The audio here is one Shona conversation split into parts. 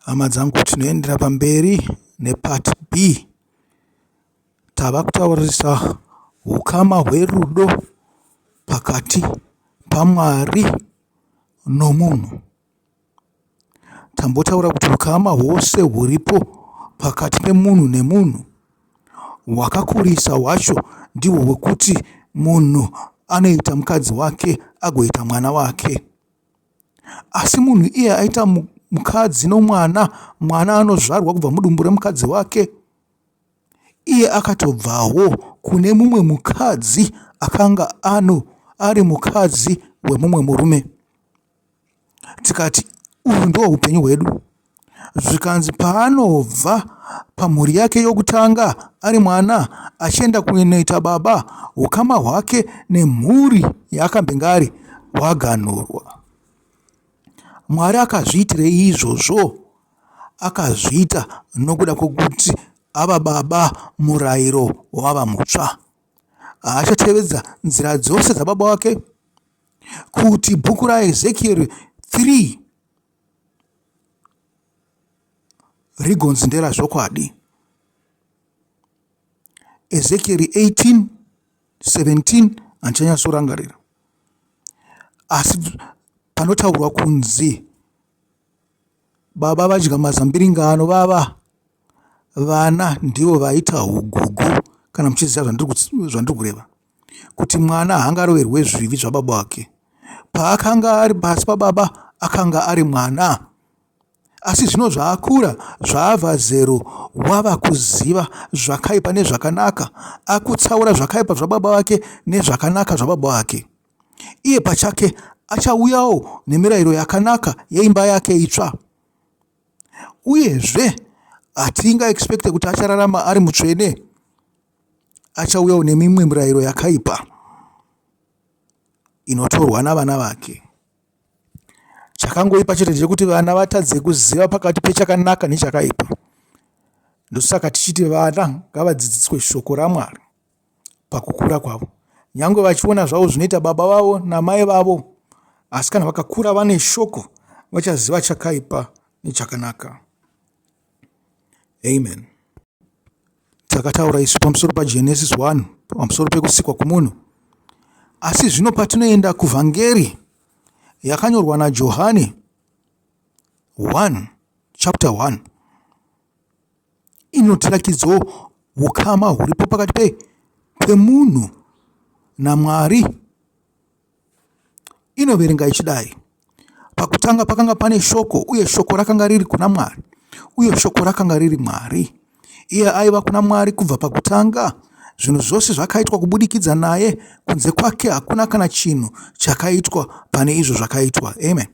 Hama dzangu tinoendera pamberi nepart B. Tava kutaurisa hukama hwerudo pakati paMwari nomunhu. Tambotaura kuti hukama hwose huripo pakati pemunhu nemunhu hwakakurisa hwacho ndihwo hwekuti munhu anoita mukadzi wake agoita mwana wake. Asi munhu iye aita mukadzi nomwana, mwana anozvarwa kubva mudumbu remukadzi wake, iye akatobvawo kune mumwe mukadzi akanga ari mukadzi wemumwe murume. Tikati uhu ndo upenyu hwedu. Zvikanzi paanobva pamhuri yake yokutanga ari mwana achienda kunoita baba, hukama hwake nemhuri yaakambenge ari hwaganhurwa. Mwari akazviitirei izvozvo? Akazviita nokuda kwokuti ava baba murayiro wava mutsva. Achatevedza nzira dzose dzababa wake, kuti bhuku raEzekieri 3 rigonzi nderazvokwadi. Ezekieri 18:17 handichanyatsorangarira, asi panotaurwa kunzi baba vadya mazambiringano vava, vana ndivo vaita ugugu, kana muchiziva zvandiri kureva, kuti mwana haangaroverwe zvivi zvababa wake. Paakanga ari pasi pababa akanga ari mwana, asi zvino zvaakura zvaabva zero wava kuziva zvakaipa nezvakanaka, akutsaura zvakaipa zvababa wake nezvakanaka zvababa wake. Iye pachake achauyawo nemirayiro yakanaka yeimba yake itsva. Uyezve hatinga expecte kuti achararama ari mutsvene, achauyawo nemimwe mirayiro yakaipa inotorwa navana vake. Chakangoipa chete chekuti vana vatadze kuziva pakati pechakanaka nechakaipa. Ndosaka tichiti vana ngavadzidziswe shoko raMwari pakukura kwavo, nyangwe vachiona zvavo zvinoita baba vavo namai vavo, asi kana vakakura vane shoko vachaziva chakaipa nechakanaka. Amen. Takataura isu pamusoro paGenesisi 1 pamusoro pekusikwa kwomunhu, asi zvino patinoenda kuVhangeri yakanyorwa naJohani 1 chapter 1 inotirakidzawo hukama huripo pakati pemunhu naMwari. Inoverenga ichidai: pakutanga pakanga pane shoko, uye shoko rakanga riri kuna Mwari, uye shoko rakanga riri Mwari. Iye aiva kuna Mwari kubva pakutanga. Zvinhu zvose zvakaitwa kubudikidza naye, kunze kwake hakuna kana chinhu chakaitwa pane izvo zvakaitwa. Amen.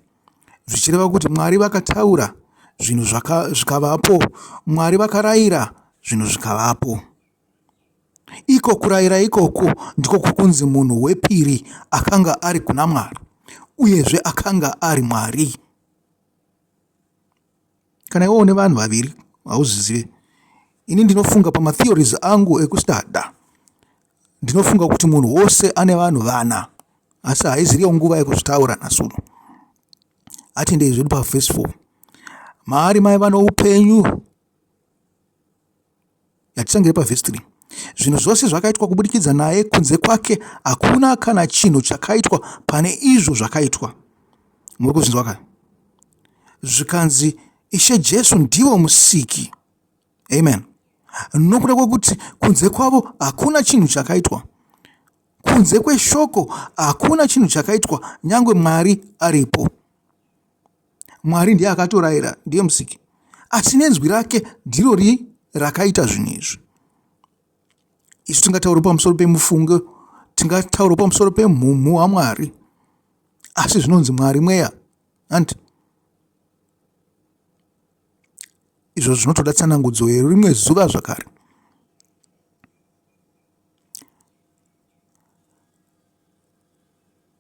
Zvichireva kuti Mwari vakataura, zvinhu zvikavapo. Mwari vakarayira, zvinhu zvikavapo. Iko kurayira ikoko ndiko kunzi munhu wepiri akanga ari kuna Mwari, uyezve akanga ari Mwari. Kana iwo une vanhu vaviri hauzvizive, ini ndinofunga pamatheories angu ekustada, ndinofunga kuti munhu wose ane vanhu vana, asi haiziriyo nguva yekuzvitaura nasuno. Atendei zvedu pavhesi 4. Maari maiva noupenyu, yatisangire pavhesi 3. Zvinhu zvose zvakaitwa kubudikidza naye, kunze kwake hakuna kana chinhu chakaitwa pane izvo zvakaitwa. Muri kuzvinzwa kare? Zvikanzi Ishe Jesu ndivo musiki. Amen. Nokuda kwekuti kunze kwavo hakuna chinhu chakaitwa, kunze kweshoko hakuna chinhu chakaitwa, nyangwe Mwari aripo. Mwari ndiye akatorayira, ndiye musiki, asi nenzwi rake ndiro rakaita zvinhu izvi. Isu tingataura pamusoro pemufungo, tingataura pamusoro pemhumu waMwari, asi zvinonzi Mwari mweya. Andi izvo zvinotoda tsanangudzo yerimwe zuva zvakare.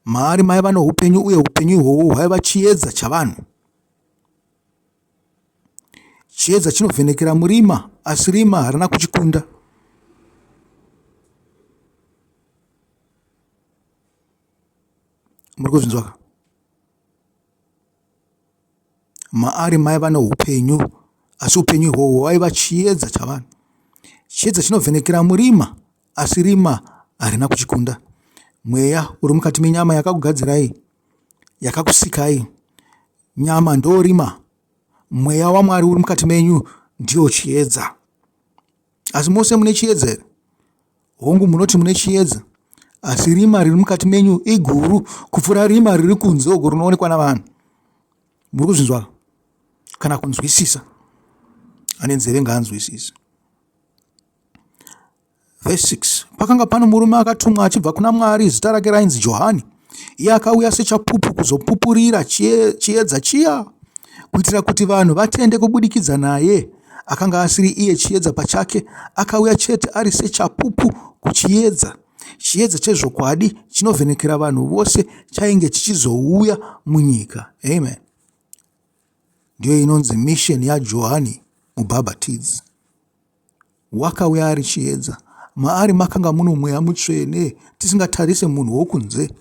Maari maiva noupenyu, uye upenyu ihwohwo hwaiva chiedza chavanhu. Chiedza chinovhenekera murima, asi rima harina kuchikunda. Muri kuzvinzwa? maari maiva neupenyu, asi upenyu ihwohwo waiva chiedza chavanhu. Chiedza chinovhenekera murima, asi rima harina kuchikunda. Mweya uri mukati menyama yakakugadzirai, yakakusikai, nyama ndo rima. Mweya waMwari uri mukati menyu ndio chiedza. Asi mose mune chiedza here? Hongu munoti mune chiedza, asi rima riri mukati menyu iguru kupfuura rima riri kunze uko rinoonekwa navanhu. Muri kuzvinzwa kana kunzwisisa? Ane nzeve ngaanzwisise. Verse 6. Pakanga pano murume akatumwa achibva kuna Mwari, zita rake rainzi Johani. Iye akauya sechapupu kuzopupurira chiedza chiya, kuitira kuti vanhu vatende kubudikidza naye. Akanga asiri iye chiedza pachake, akauya chete ari sechapupu kuchiedza. Chiedza chezvokwadi chinovhenekera vanhu vose chainge chichizouya munyika. Amen. Ndiyo inonzi mission yaJohani mubhabhatidzi. Wakauya ari chiedza. Maari makanga mune mweya mutsvene, tisingatarise munhu wokunze.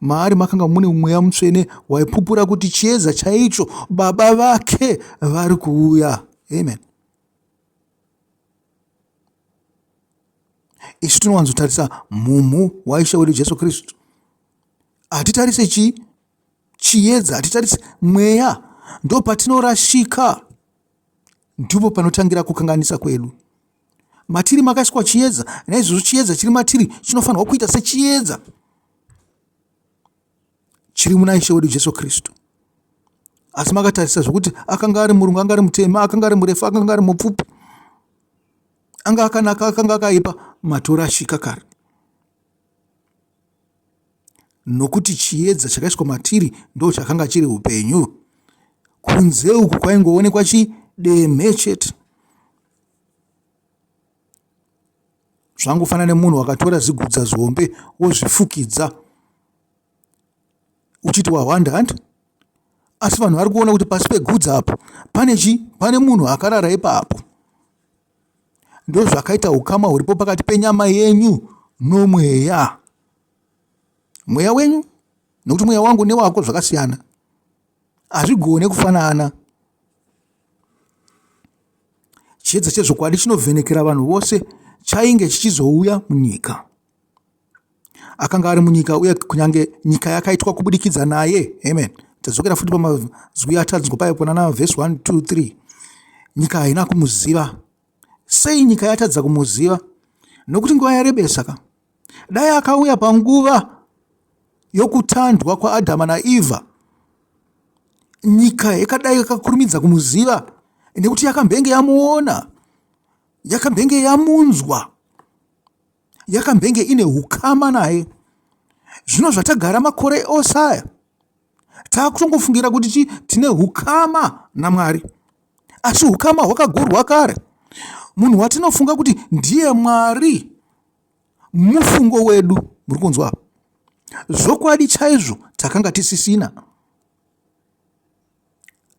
Maari makanga mune mweya mutsvene waipupura kuti chiedza chaicho baba vake vari kuuya. Amen. Isu tinowanzotarisa mumhu waishe wedu Jesu Kristu. Hatitarise chiedza, hatitarise mweya. Ndo patinorashika, ndipo panotangira kukanganisa kwedu. Matiri makaiswa chiedza, naizvozvo chiedza chiri matiri chinofanirwa kuita sechiedza chiri muna Ishe wedu Jesu Kristu. Asi makatarisa zvokuti akanga ari murungu, anga ari mutema, akanga ari murefu, akanga ari mupfupi, anga akanaka, akanga akaipa, matorashika kare. Nokuti chiedza chakaiswa matiri ndo chakanga chiri upenyu. Kunze uku kwaingoonekwa chidemhe chete. Zvangofanana nemunhu wakatora zigudza zombe wozvifukidza uchiti wahwanda. Asi vanhu vari kuona kuti pasi pegudza apo pane munhu akarara ipapo. Ndo zvakaita ukama huripo pakati penyama yenyu nomweya. Mweya wenyu, nokuti mweya wangu newako zvakasiyana, hazvigone kufanana. Chiedza chezvokwadi chinovhenekera vanhu vose chainge chichizouya munyika. Akanga ari munyika, uye kunyange nyika yakaitwa kubudikidza naye. Amen. Tadzokera futi pamazwi atadzwa paipo na verse 1, 2, 3. Nyika haina kumuziva. Sei nyika yatadza kumuziva? Nokuti nguva yarebesaka. Dai akauya panguva yokutandwa kwaAdhamu naEvha, nyika yakadai yakakurumidza kumuziva, nekuti yakambenge yamuona, yakambenge yamunzwa, yakambenge ine hukama naye. Zvino zvatagara makore osaya, takutongofungira kuti tine hukama naMwari, asi hukama hwakagurwa kare. Munhu watinofunga kuti ndiye Mwari mufungo wedu, muri kunzwa? Zvokwadi chaizvo takanga tisisina.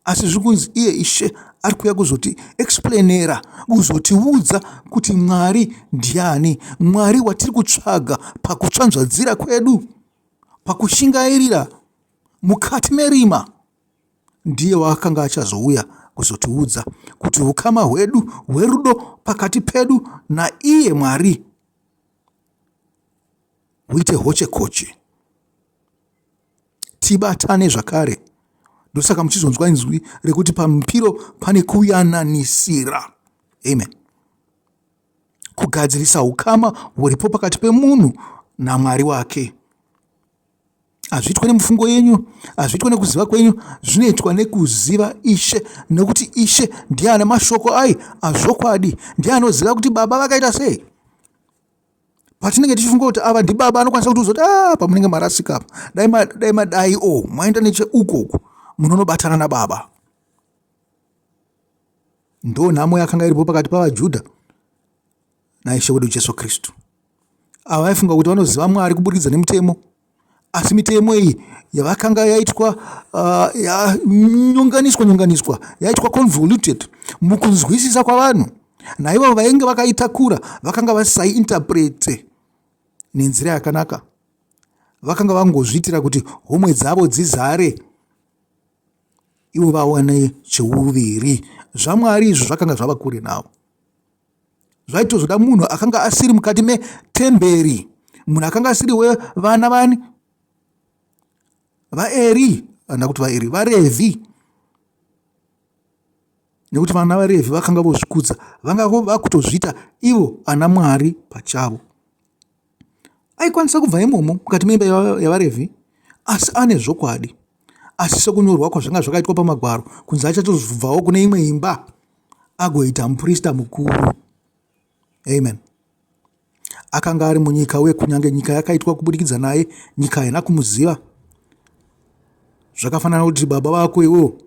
Asi zvikunzi iye Ishe ari kuuya kuzoti explainera, kuzotiudza kuti Mwari ndiani, Mwari watiri kutsvaga pakutsvanzvadzira kwedu, pakushingairira mukati merima. Ndiye wakanga achazouya kuzotiudza kuti hukama hwedu hwerudo pakati pedu na iye Mwari huite hoche koche, tibatane zvakare. Ndosaka muchizonzwa inzwi rekuti pamupiro pane kuyananisira. Amen. Kugadzirisa hukama huripo pakati pemunhu naMwari wake. Hazviitwe nemufungo yenyu, hazviitwe nekuziva kwenyu, zvinoitwa nekuziva Ishe, nekuti Ishe ndiye ane mashoko azvokwadi, ndiye anoziva kuti baba vakaita sei. Patinenge tichifunga kuti ava ndibaba, anokwanisa kuti uzoti pamunenge marasika apa, dai madai mwaenda necheuko munonobatana nababa. Ndo nhamo yakanga iripo pakati pavaJudha naIshe wedu Jesu Kristu. Ava vaifunga kuti vanoziva Mwari kubudikidza nemutemo, asi mitemo iyi yavakanga yaitwa nyonganiswa, yaitwa convoluted mukunzwisisa kwavanhu. Naivo vainge vakaitakura vakanga vasaiinterprete nenzira yakanaka. Vakanga vangozviitira kuti homwe dzavo dzizare ivo vawane cheuviri. Zvamwari izvo zvakanga zvava kure navo. Zvaitozoda munhu akanga asiri mukati metemberi, munhu akanga asiri wevana vani vaeri, anda kuti vaeri, varevhi, nekuti vana varevhi vakanga vozvikudza, vanga vakutozviita ivo ana Mwari pachavo. Aikwanisa kubva imomo mukati meimba yavarevhi, asi ane zvokwadi, asi sekunyorwa kwazvanga zvakaitwa pamagwaro, kunzi achatozobvawo kune imwe imba agoita muprista mukuru. Amen. Akanga ari munyika kunyange nyika yakaitwa kubudikidza naye, nyika haina kumuziva. Zvakafanana kuti baba vako iwo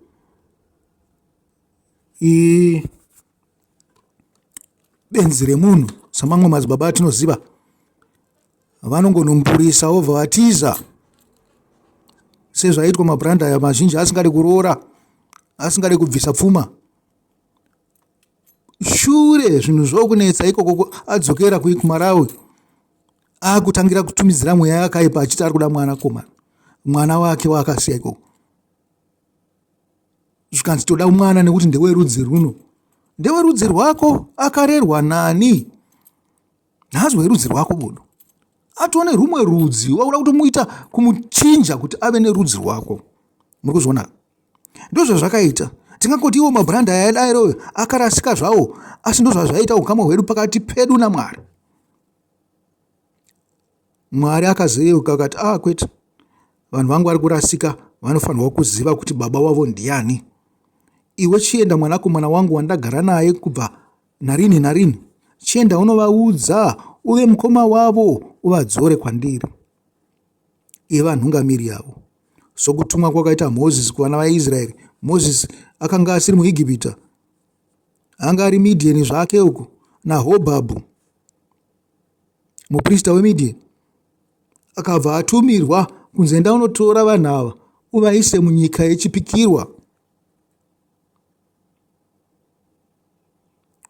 benzi remunhu, samamwe madzibaba atinoziva, vanongonompurisa obva vatiza, sezvaitwa mabranda aya mazhinji asingade kuroora, asingade kubvisa pfuma. Shure zvinhu zvokunetsa ikoko adzokera kuMarawi, akutangira kutumidzira mweya yakaipa achiti ari kuda mwana wake waakasiya ikoko. Zvikanzi toda mwana nekuti ndewerudzi runo. Ndewerudzi rwako, akarerwa nani? Nhasi werudzi rwako bodo. Atone rumwe rudzi, wakuda kutomuita kumuchinja kuti ave nerudzi rwako. Muri kuzviona? Ndozvo zvakaita. Tingangoti iwo mabranda ayadairoyo akarasika zvawo, asi ndozvazvaita ukama hwedu pakati pedu naMwari. Mwari akazeyeuka akati, kwete, vanhu vangu vari kurasika, vanofanirwa kuziva kuti baba wavo ndiani. Iwe chienda mwanakomana wangu wandagara naye kubva narini narini, chienda unovaudza, uve mukoma wavo, uvadzore kwandiri. Iva nhungamiri yavo. Sokutumwa kwakaita Mozisi kuvana vaIsraeri. Mozisi akanga asiri muIgipita, anga ari Midiani zvake uko, naHobhabhu muprista weMidiani. Akabva atumirwa kunzi enda unotora vanhu ava uvaise munyika yechipikirwa.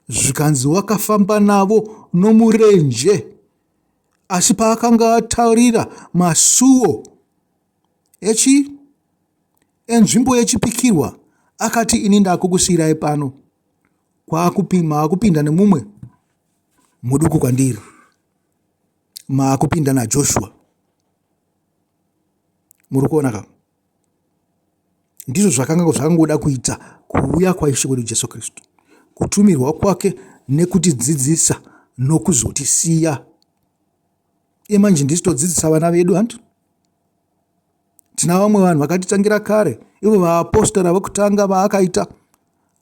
Zvikanzi wakafamba navo nomurenje, asi paakanga ataurira masuo enzvimbo yechipikirwa, akati ini ndakukusiyirai pano, maakupinda nemumwe muduku kwandiri, maakupinda naJoshua. Muri kuona ka? Ndizvo zvakangoda kuita kuuya kwaIshe wedu Jesu Kristu, kutumirwa kwake nekutidzidzisa nokuzotisiya. Manje ndisitodzidzisa vana vedu hantu. Tina vamwe vanhu vakatitangira kare, ivo vaapostara vokutanga vaakaita,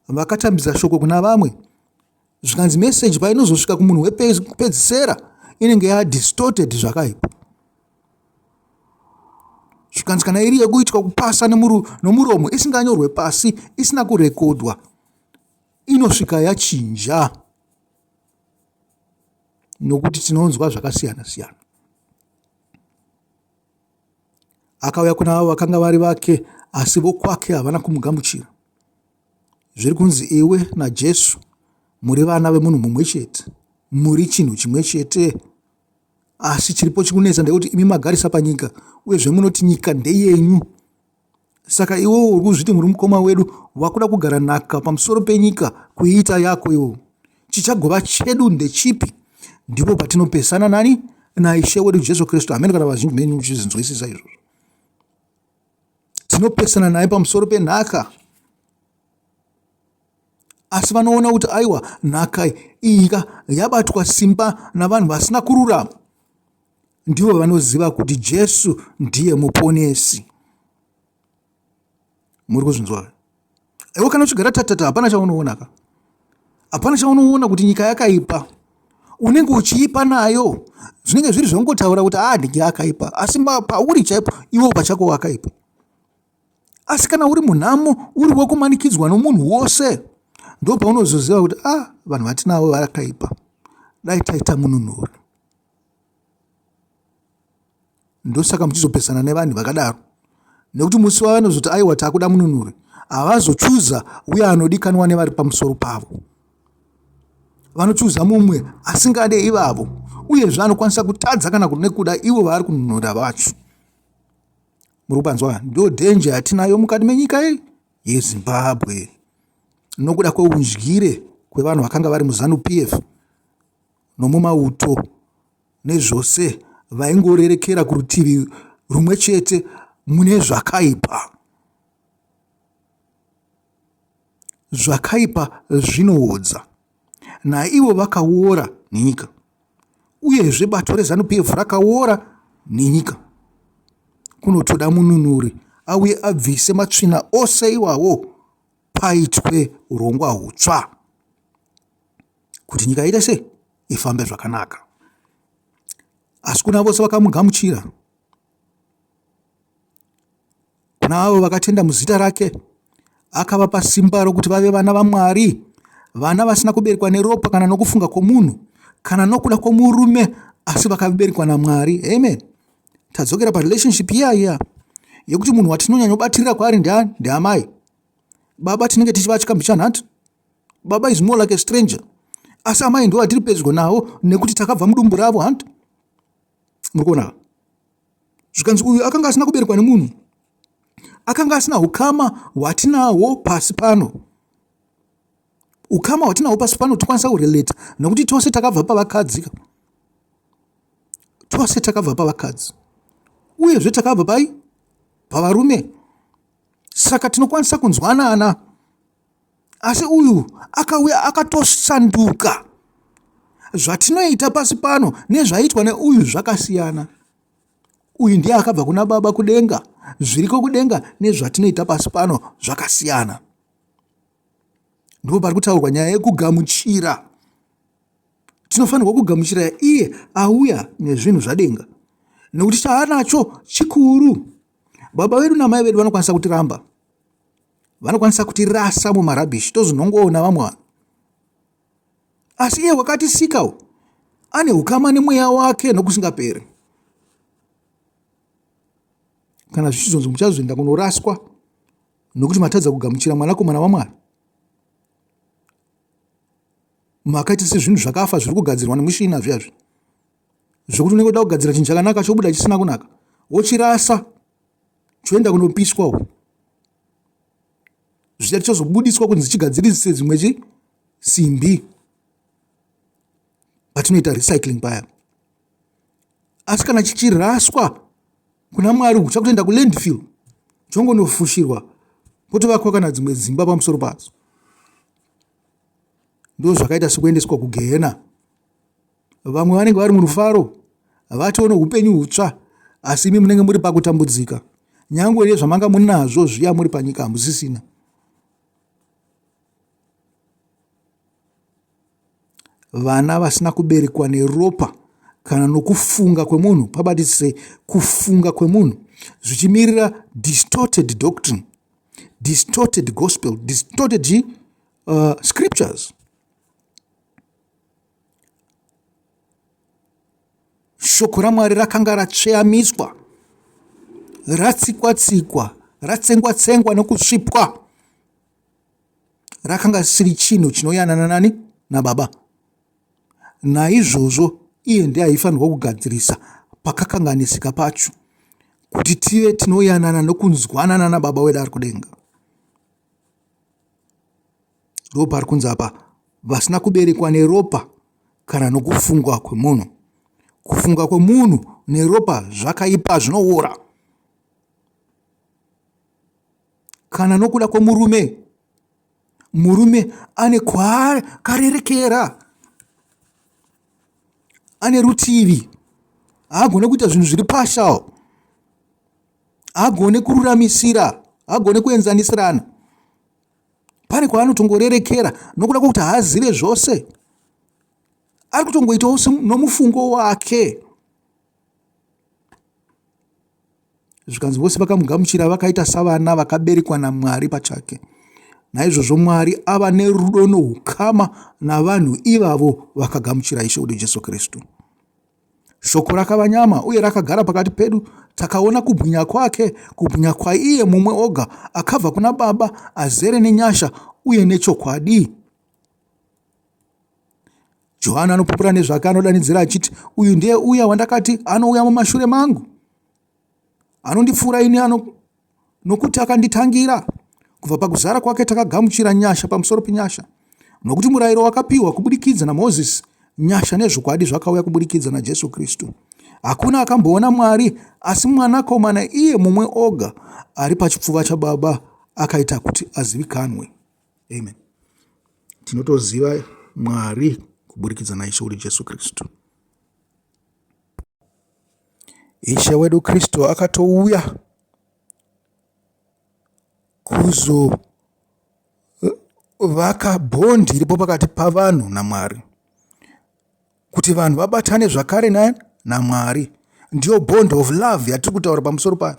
vakatambidza shoko kuna vamwe. Zvikanzi message painozosvika kumunhu wepedzisera inenge yadistorted zvakaipa. Zvikanzi kana iri yekuitwa kupasa nomuromo isinganyorwe pasi, isina kurekodwa, inosvika yachinja, nokuti tinonzwa zvakasiyana siyana. Akauya kuna avo vakanga vari vake, asi vokwake havana kumugamuchira. Zviri kunzi iwe naJesu muri vana vemunhu mumwe chete, muri chinhu chimwe chete, asi chiripo chikunetsa ndekuti imi magarisa panyika, uye zvemunoti nyika ndeyenyu. Saka iwo uri kuzviti muri mukoma wedu, wakuda kugara nhaka pamusoro penyika kuiita yako iwo. Chichagova chedu ndechipi? Ndipo patinopesana nani? naIshe wedu Jesu Kristu. Amene kana vazhinji venyu muchizinzwisisa izvozvo. Tinopesana naye pamusoro penhaka, asi vanoona kuti aiwa nhaka iyi yabatwa simba navanhu vasina kururama. Ndivo vanoziva kuti Jesu ndiye muponesi. Muri kuzvinzwa? Iwe kana uchigara tatata hapana chaunoona ka? Hapana chaunoona kuti nyika yakaipa. Unenge uchiipa nayo. Zvinenge zviri zvongotaura kuti ndinge yakaipa, asi pauri chaipo iwo pachako wakaipa. Asi kana uri munhamo, uri wokumanikidzwa nomunhu wose, ndo paunozoziva kuti vanhu vatinavo vakaipa, dai taita mununuri. Ndosaka muchizopesana nevanhu vakadaro, nekuti musi wavanozoti aiwa takuda mununuri, havazochuza uye anodikanwa nevari pamusoro pavo. Vanochuza mumwe asingade ivavo, uyezve anokwanisa kutadza kana nekuda ivo vari kununura vacho. Muri kupanzwa? Ndo dhenje yatinayo mukati menyika iyi yeZimbabwe nokuda kweundyire kwevanhu vakanga vari muZANU-PF nomumauto nezvose vaingorerekera kurutivi rumwe chete mune zvakaipa. Zvakaipa zvinoodza, naivo vakaora nenyika, uyezve bato reZANU-PF rakaora nenyika. Kunotoda mununuri auye abvise matsvina ose iwawo paitwe urongwa hutsva kuti nyika ite sei ifambe zvakanaka. Asi kuna vose vakamugamuchira, kuna avo vakatenda muzita rake, akavapa simba rokuti vave vana vaMwari, vana vasina kuberekwa neropa kana nokufunga kwomunhu kana nokuda kwomurume, asi vakaberekwa naMwari. Amen. Tadzokera parelationship iya yekuti munhu watinonyanyobatirira kwaari ndeamai. Baba tinenge tichiva chikambi chanhatu. Baba is more like a stranger. Asi amai ndo atiri pedyo nawo nekuti takabva mudumbu ravo hantu. Murikuona? Zvikanzi uyu akanga asina kuberekwa nemunhu, akanga asina ukama hwatinahwo pasi pano. Ukama hwatinahwo pasi pano tokwanisa kurelata nekuti tose takabva pavakadzi. Tose takabva pavakadzi. Uyezve takabva pavarume. Saka tinokwanisa kunzwanana. Asi uyu akauya akatosanduka. Zvatinoita pasi pano nezvaitwa neuyu zvakasiyana. Uyu ndiye akabva kuna Baba kudenga. Zviriko kudenga nezvatinoita pasi pano zvakasiyana. Ndipo pari kutaurwa nyaya yekugamuchira. Tinofanirwa kugamuchira iye auya nezvinhu zvadenga, nekuti chaanacho chikuru. Baba vedu namai vedu vanokwanisa kutiramba, vanokwanisa kutirasa mumarabishi tozvinongoona vamwe. Asi iye wakatisikawo ane ukama nemweya wake nokusingaperi. Kana zvichizonzi muchazoenda kunoraswa nokuti matadza kugamuchira mwanakomana waMwari, makaita sezvinhu zvakafa zviri kugadzirwa nemushina zviyazvi, zvokuti unenge uda kugadzira chinhu chakanaka chobuda chisina kunaka, wochirasa choenda kunopiswawo, zvichati chazobudiswa kunzi chigadzirise dzimwe simbi patinoita recycling paya. Asi kana chichiraswa kuna Mwari chakutoenda kulandfill, chongonofushirwa potovakwa kana dzimwe dzimba pamusoro padzo. Ndo zvakaita sekuendeswa kugehena. Vamwe vanenge vari murufaro, vatione upenyu hutsva, asi imi munenge muri pakutambudzika. Nyangwe nezvamanga munazvo zviya muri panyika hamusisina. Vana vasina kuberekwa neropa kana nokufunga kwemunhu, pabatise kufunga kwemunhu, zvichimirira distorted doctrine, distorted gospel, distorted scriptures. Shoko raMwari rakanga ratsveyamiswa, ratsikwa-tsikwa, ratsengwa-tsengwa nokusvipwa. Rakanga risiri chinhu chinoyanana nani naBaba. Naizvozvo iye ndiye aifanirwa kugadzirisa pakakanganisika pacho, kuti tive tinoyanana nokunzwanana naBaba wedu ari kudenga. Ndo pari kunzi apa, vasina kuberekwa neropa kana nokufungwa kwemunhu. Kufunga kwemunhu neropa zvakaipa, zvinoora. Kana nokuda kwemurume, murume ane kwaakarerekera, ane rutivi, haagone kuita zvinhu zviri pashawo, haagone kururamisira, haagone kuenzanisirana. Pane kwaanotongorerekera nokuda kwokuti haazive zvose, ari kutongoitawo nomufungo wake. Zvikanzi vose vakamugamuchira vakaita savana vakaberekwa naMwari pachake. Naizvozvo Mwari ava nerudo nohukama navanhu ivavo vakagamuchira Ishe wedu Jesu Kristu. Shoko rakava nyama uye rakagara pakati pedu, takaona kubwinya kwake, kubwinya kwaiye mumwe oga akabva kuna Baba, azere nenyasha uye nechokwadi. Johani anopupura nezvake, anodanidzira achiti, uyu ndiye uya wandakati anouya mumashure mangu, anondipfuura ini nokuti akanditangira, Kubva pakuzara kwake takagamuchira nyasha pamusoro penyasha, nokuti murayiro wakapiwa kubudikidza naMozisi, nyasha nezvokwadi zvakauya kubudikidza naJesu Kristu. Hakuna akamboona Mwari, asi mwanakomana iye mumwe oga ari pachipfuva chaBaba akaita kuti azivikanwe. Amen. Tinotoziva Mwari kubudikidza naIshe wedu Jesu Kristu. Ishe wedu Kristu akatouya kuzovaka bhondi iripo pakati pavanhu naMwari, kuti vanhu vabatane zvakare naMwari. Ndiyo bond of love yatiri kutaura pamusoro payo,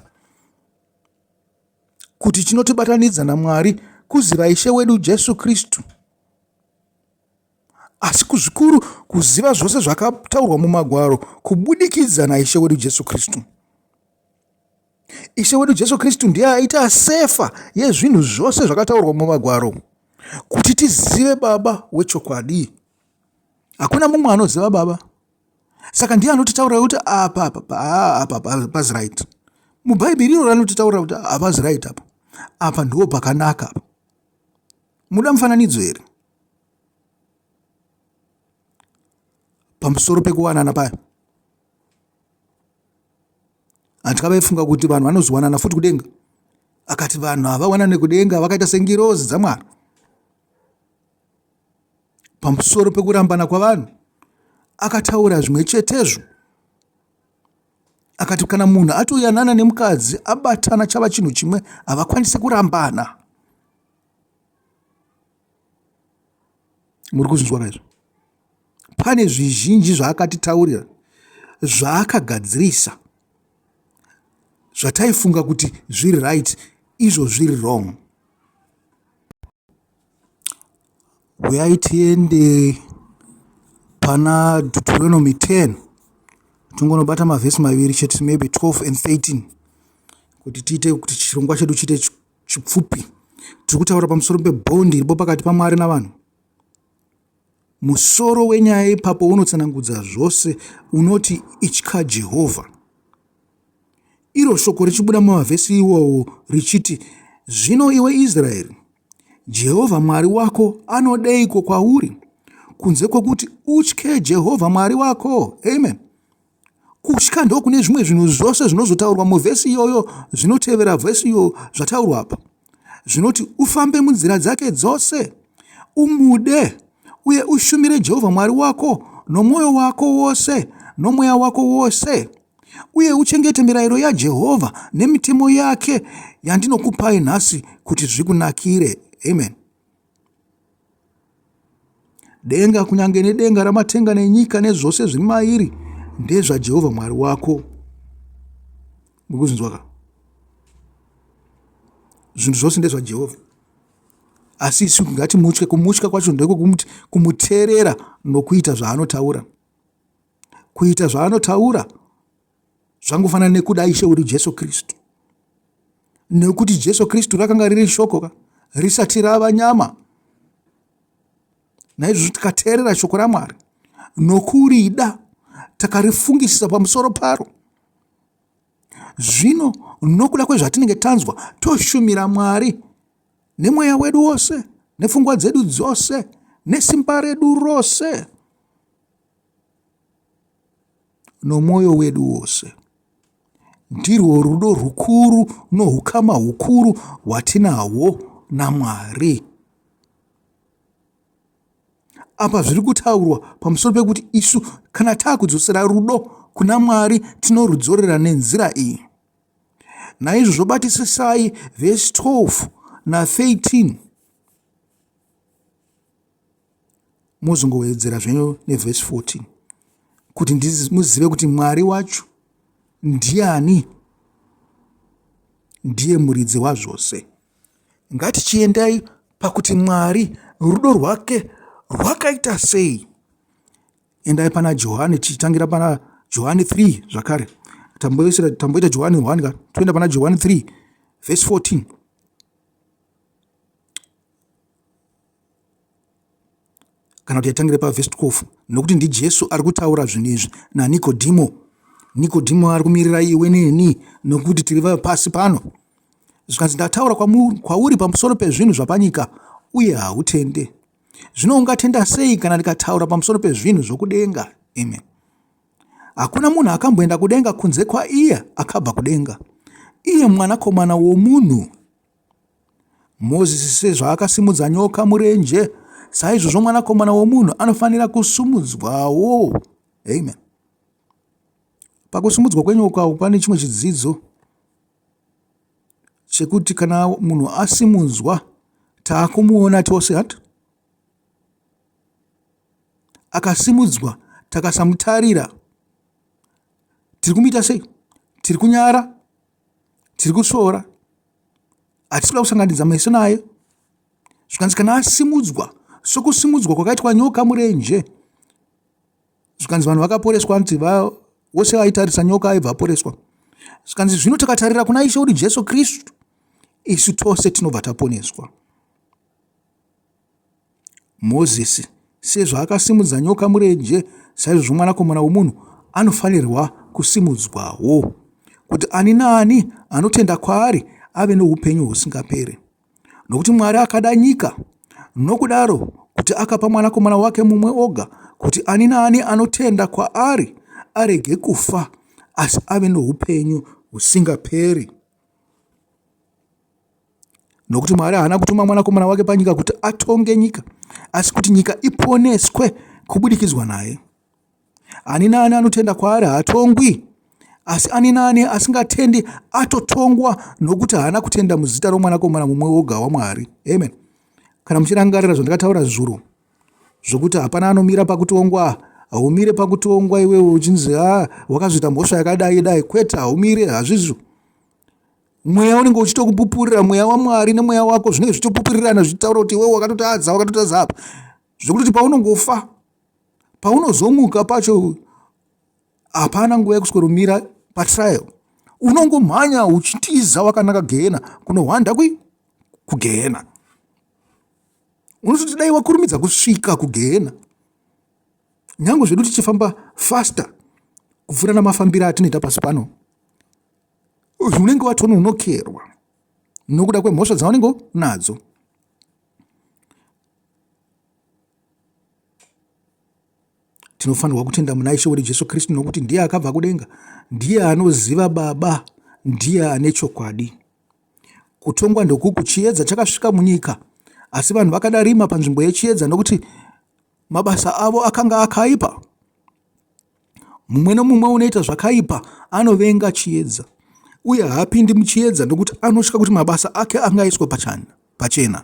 kuti chinotibatanidza naMwari kuziva Ishe wedu Jesu Kristu, asi kuzvikuru kuziva zvose zvakataurwa mumagwaro kubudikidza naIshe wedu Jesu Kristu. Ishe wedu Jesu Kristu ndiye aita sefa yezvinhu zvose zvakataurwa mumagwaro, kuti tizive Baba wechokwadi. Hakuna mumwe anoziva Baba, saka ndiye anotitaura kuti apa pazi right. Mubhaibheri iro ranotitaura kuti hapazi right, apa ndiwo pakanaka. Muda mufananidzo here pamusoro pekuwanana paya? Handikavaifunga kuti vanhu vanozowanana futi kudenga. Akati vanhu havawanane kudenga vakaita sengirozi dzaMwari. Pamusoro pekurambana kwavanhu akataura zvimwe chetezvo. Akati kana munhu atoyanana nemukadzi abatana chava chinhu chimwe, havakwanisi kurambana. Muri kuzvinzwa kaizvo? Pane zvizhinji zvaakatitaurira, zvaakagadzirisa, zvataifunga kuti zviri right, izvo zviri wrong. Uyai tiende pana Deuteronomy 10, tingonobata mavhesi maviri chete, maybe 12 and 13, kuti tiite kuti chirongwa chedu chiite chipfupi. Tiri kutaura pamusoro pebhondi iripo pakati paMwari navanhu. Musoro wenyaya ipapo unotsanangudza zvose, unoti itya Jehovha. Iro shoko richibuda mumavhesi iwowo richiti, zvino iwe Israeri, Jehovha Mwari wako anodeiko kwauri, kunze kwokuti utye Jehovha Mwari wako. Amen. Kutya ndo kune zvimwe zvinhu zvose zvinozotaurwa muvhesi iyoyo, zvinotevera vhesi iyo zvataurwa apa. Zvinoti ufambe munzira dzake dzose, umude, uye ushumire Jehovha Mwari wako nomwoyo wako wose, nomweya wako wose, uye uchengete mirayiro yaJehovha nemitemo yake yandinokupai nhasi kuti zvikunakire. Amen. Denga, kunyange nedenga ramatenga nenyika nezvose zviri mairi, ndezvaJehovha Mwari wako. Mukuzvinzwa ka? Zvinhu zvose ndezvaJehovha. Asi isu ngatimutye. Kumutya kwacho ndeko kumuteerera nokuita zvaanotaura. Kuita zvaanotaura zvangofanana nekuda Ishe wedu Jesu Kristu. Nekuti Jesu Kristu rakanga riri shoko risati rava nyama. Naizvozvo tikateerera shoko raMwari nokurida, takarifungisisa pamusoro paro, zvino nokuda kwezvatinenge tanzwa toshumira Mwari nemweya wedu wose, nepfungwa dzedu dzose, nesimba redu rose, nomwoyo wedu wose. Ndirwo rudo rukuru nohukama hukuru hwatinahwo naMwari. Apa zviri kutaurwa pamusoro pekuti isu kana taakudzosera rudo kuna Mwari tinorudzorera nenzira iyi. Naizvozvo batisisai vhesi 12 na 13. Muzongowedzera zvenyu nevhesi 14, kuti muzive kuti Mwari wacho ndiani, ndiye muridzi wazvose. Ngatichiendai pakuti Mwari rudo rwake rwakaita sei. Endai pana Johani, tichitangira pana Johani 3 zvakare. Tamboita Johani 1, toenda pana Johani 3 vhesi 14. Kana kuti yatangire pavhesi 12, nokuti ndiJesu ari kutaura zvinhu izvi naNikodhimo. Nikodhimo ari kumirira iwe neni, nokuti tiri pasi pano. zvikanzi ndataura kwauri pamusoro pezvinhu zvapanyika uye hautende. Zvino ungatenda sei kana ndikataura pamusoro pezvinhu zvokudenga? Amen. Hakuna munhu akamboenda kudenga kunze kwaiye akabva kudenga, iye mwanakomana womunhu. Mozisi sezvaakasimudza nyoka murenje, saizvozvo mwanakomana womunhu anofanira kusumudzwawo. Amen. Pakusumudzwa kwenyoka pane chimwe chidzidzo chekuti kana munhu asimudzwa taakumuona tose hatu. Akasimudzwa takasamutarira, tiri kumuita sei? Tiri kunyara, tiri kusvora, hatisi kuda kusanganidza meso naye. Zvikanzi kana asimudzwa sokusimudzwa kwakaitwa nyoka murenje, zvikanzi vanhu vakaporeswa, nti vose vaitarisa nyoka aibva aporeswa. Zvikanzi zvino takatarira kuna Ishe uri Jesu Kristu, isu tose tinobva taponeswa. Mozisi sezvaakasimudza nyoka murenje, saizvozvo mwanakomana womunhu anofanirwa kusimudzwawo, kuti ani naani anotenda kwaari ave noupenyu husingaperi. Nokuti Mwari akada nyika nokudaro kuti akapa mwanakomana wake mumwe oga, kuti ani naani anotenda kwaari arege kufa asi ave noupenyu husingaperi. Nokuti Mwari haana kutuma mwanakomana wake panyika kuti atonge nyika, asi kuti nyika iponeswe kubudikidzwa naye. Ani naani anotenda kwaari haatongwi, asi ani naani asingatendi atotongwa, nokuti haana kutenda muzita romwanakomana mumwe woga waMwari. Amen. Kana muchirangarira zvandakataura zuro, zvokuti hapana anomira pakutongwa, haumire pakutongwa iwewe uchinzi wakazvita mhosva yakadai dai, kwete, haumire, hazvizvo. Mweya unenge uchitokupupurira, mweya waMwari nemweya wako zvinenge zvichitopupurirana, zvichitaura kuti iwewe wakatotadza apa, zvokuti paunongofa, paunozomuka pacho, hapana nguva yekuswerumira patrial, unongomhanya uchitiza wakanaka gehena kunohwanda kugehena. Unototi dai wakurumidza kusvika kugehena. Nyange zvedu tichifamba faster kupfuura namafambiro atinoita pasi pano, unenge watononokerwa nokuda kwemhosva dzaunenge nadzo. Tinofanirwa kutenda muna Ishe uri Jesu Kristu, nokuti ndiye akabva kudenga, ndiye anoziva Baba, ndiye ane chokwadi. Kutongwa ndokuku chiedza chakasvika munyika, asi vanhu vakada rima panzvimbo yechiedza nokuti mabasa avo akanga akaipa. Mumwe nomumwe unoita zvakaipa anovenga chiedza, uye haapindi muchiedza nokuti anotya kuti mabasa ake angaiswa pachena.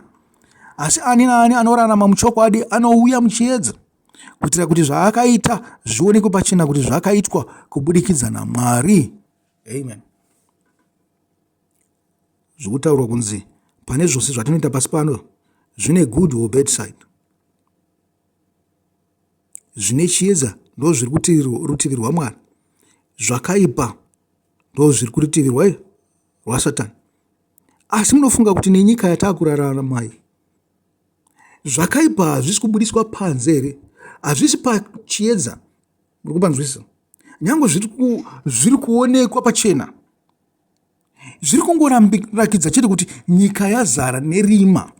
Asi ani naani anorarama muchokwadi anouya muchiedza, kuitira kuti zvaakaita zvionekwe pachena kuti zvakaitwa kubudikidza naMwari. Amen. Zvokutaurwa kunzi pane zvose zvatinoita pasi pano zvine good or bad side. Zvine chiedza ndo zviri kurutivi rwaMwari, zvakaipa ndo zviri kurutivi rwaSatani. Asi munofunga kuti nenyika yataakurarama zvakaipa hazvisi kubudiswa panze here? Hazvisi pachiedza, muri kupanzwisisa? Nyange zviri kuonekwa pachena, zviri kungorakidza chete kuti nyika yazara nerima.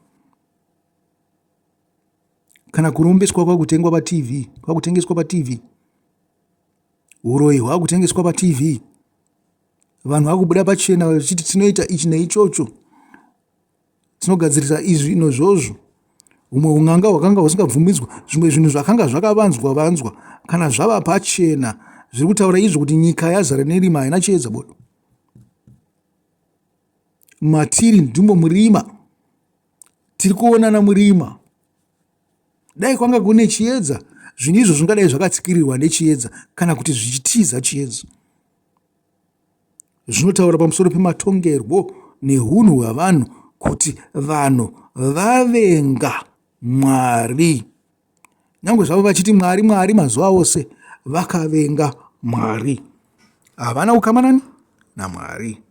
Kana kurombeswa kwakutengeswa paTV, uroyi hwakutengeswa paTV, vanhu vakubuda pachena vachiti tinoita ichi neichocho, tinogadzirisa izvi nozvozvo. Humwe unganga hwakanga husingabvumidzwa, zvimwe zvinhu zvakanga zvakavanzwa, kana zvava pachena zviri kutaura izvo kuti nyika yazara nerima, haina chiedza bodo. Matiri ndimo murima, tiri kuonana murima. Dai kwanga kune chiedza, zvinhu izvo zvingadai zvakatsikirirwa nechiedza kana kuti zvichitiza chiedza. Zvinotaura pamusoro pematongerwo nehunhu hwavanhu, kuti vanhu vavenga Mwari. Nyange zvavo vachiti Mwari Mwari mazuva ose, vakavenga Mwari. Havana ukama naMwari.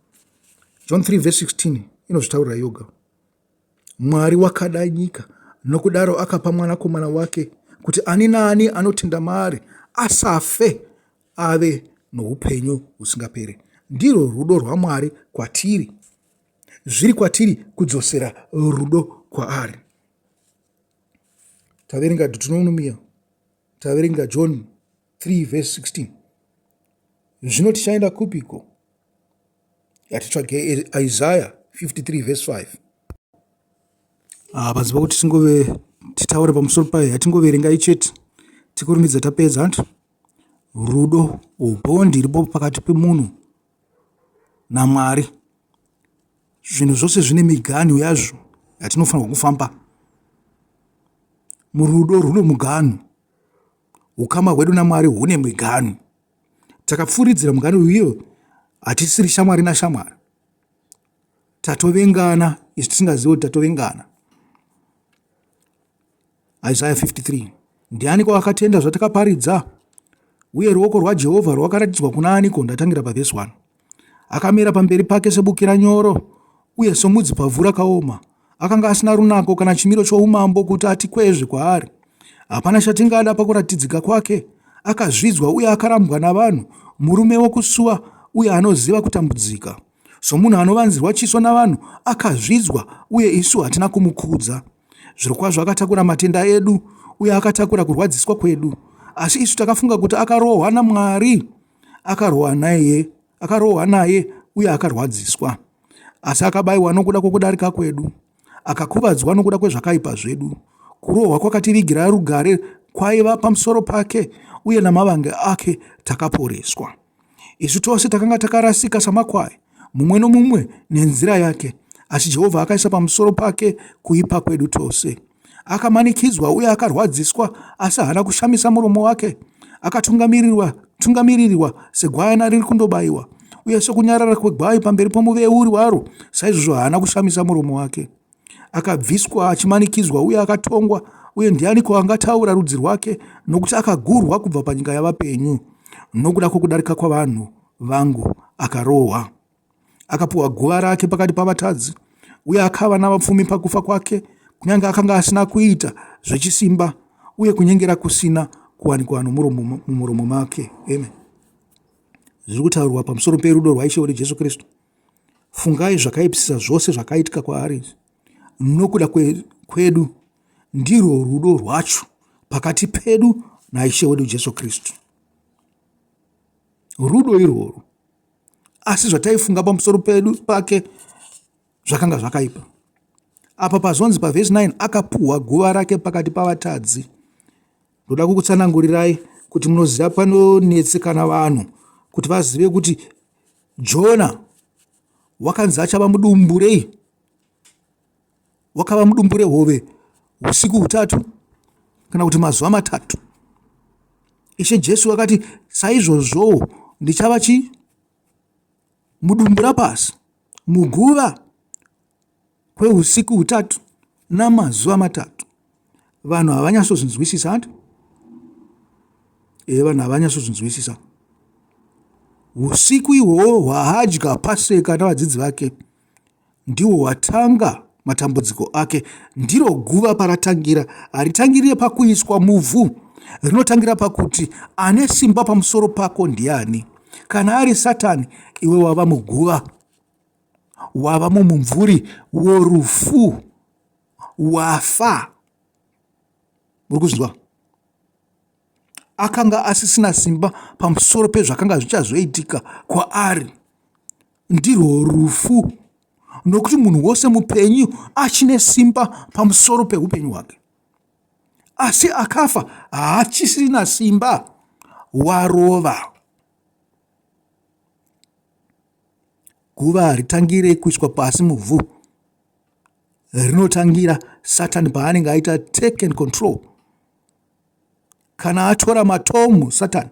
John 3:16 inozvitaurira yoga. Mwari wakada nyika nokudaro akapa mwanakomana wake, kuti ani naani anotenda maari asafe ave noupenyu husingaperi. Ndiro rudo rwaMwari kwatiri. zviri kwatiri kudzosera rudo kwaari. Taverenga Deuteronomy, taverenga John 3 verse 16. Zvino tichaenda kupiko? Yatitsvage Isaya 53 verse 5. Panzvimbo kuti tingove titaure pamusoro payo yatingoverengai chete tikurumidza tapedza antu. Rudo, ubhondi ripo pakati pemunhu naMwari. Zvinhu zvose zvine miganhu yazvo yatinofanirwa kufamba. Murudo rune muganhu. Hukama hwedu naMwari hune miganhu. Takapfuridzira muganhu iyo hatisiri shamwari nashamwari. Tatovengana, izvi tisingazivi kuti tatovengana. Isaya 53. Ndiani kwakatenda zvatakaparidza? Uye ruoko rwaJehovha rwakaratidzwa kuna aniko? Ndatangira pavhesi 1. Akamera pamberi pake sebukira nyoro, uye somudzi pavhu rakaoma. Akanga asina runako kana chimiro choumambo kuti ati kwezve kwaari. Hapana chatingada pakuratidzika kwake. Akazvidzwa uye akarambwa navanhu, murume wokusuwa uye anoziva kutambudzika. Somunhu anovanzirwa chiso navanhu, akazvidzwa uye isu hatina kumukudza. Zvirokwazvo akatakura matenda edu uye akatakura kurwadziswa kwedu. Asi isu takafunga kuti akarohwa naMwari. Akarohwa naye uye akarwadziswa. Asi akabayiwa nokuda kwokudarika kwedu, akakuvadzwa nokuda kwezvakaipa zvedu. Kurohwa kwakativigira rugare kwaiva pamusoro pake, uye namavanga ake takaporeswa. Isu tose takanga takarasika samakwai, mumwe nomumwe nenzira yake, asi Jehovha akaisa pamusoro pake kuipa kwedu tose. Akamanikidzwa uye akarwadziswa, asi haana kushamisa muromo wake. Akatungamirirwa segwayana riri kundobayiwa, uye sokunyarara kwegwai pamberi pomuveuri waro, saizvozvo haana kushamisa muromo wake. Akabviswa achimanikidzwa uye akatongwa, uye ndianiko angataura rudzi rwake? Nokuti akagurwa kubva panyika yavapenyu. Nokuda kwokudarika kwavanhu vangu akarohwa. Akapuwa guva rake pakati pavatadzi, uye akava navapfumi pakufa kwake, kunyange akanga asina kuita zvechisimba, uye kunyengera kusina kuwanikwa mumuromo make. Amen. Zviri kutaurwa pamusoro perudo rwaishe wedu Jesu Kristu. Fungai zvakaipisisa zvose zvakaitika kwaari. Nokuda kwedu ndirwo rudo rwacho pakati pedu naishe wedu Jesu Kristu. Rudo irworwo. Asi zvataifunga pamusoro pedu pake zvakanga zvakaipa. Apa pazonzi pavhesi 9, akapuhwa guva rake pakati pavatadzi. Ndoda kukutsanangurirai kuti munoziva panonetsekana vanhu kuti vazive kuti Jona wakanzi achava mudumburei. Wakava mudumbure hove usiku hutatu kana kuti mazuva matatu. Ishe Jesu akati saizvozvo ndichava mudumbura pasi muguva kweusiku hutatu namazuva matatu. Vanhu havanyasozvinzwisisa antu. Vanhu havanyasozvinzwisisa. Usiku ihwohwo hwaadya Paseka navadzidzi vake ndihwo hwatanga matambudziko ake. Ndiro guva paratangira. Haritangirire pakuiswa muvhu, rinotangira pakuti ane simba pamusoro pako ndiani. Kana ari Satani, iwe wava muguva, wava mumumvuri worufu, wafa. Muri kuzvinzwa? Akanga asisina simba pamusoro pezvakanga zvichazoitika kwaari. Ndirwo rufu. Nokuti munhu wose mupenyu achine simba pamusoro peupenyu hwake. Asi akafa haachisina simba, warova. Guva haritangire kuiswa pasi muvhu. Rinotangira Satani paanenge aita take and control. Kana atora matomu Satani,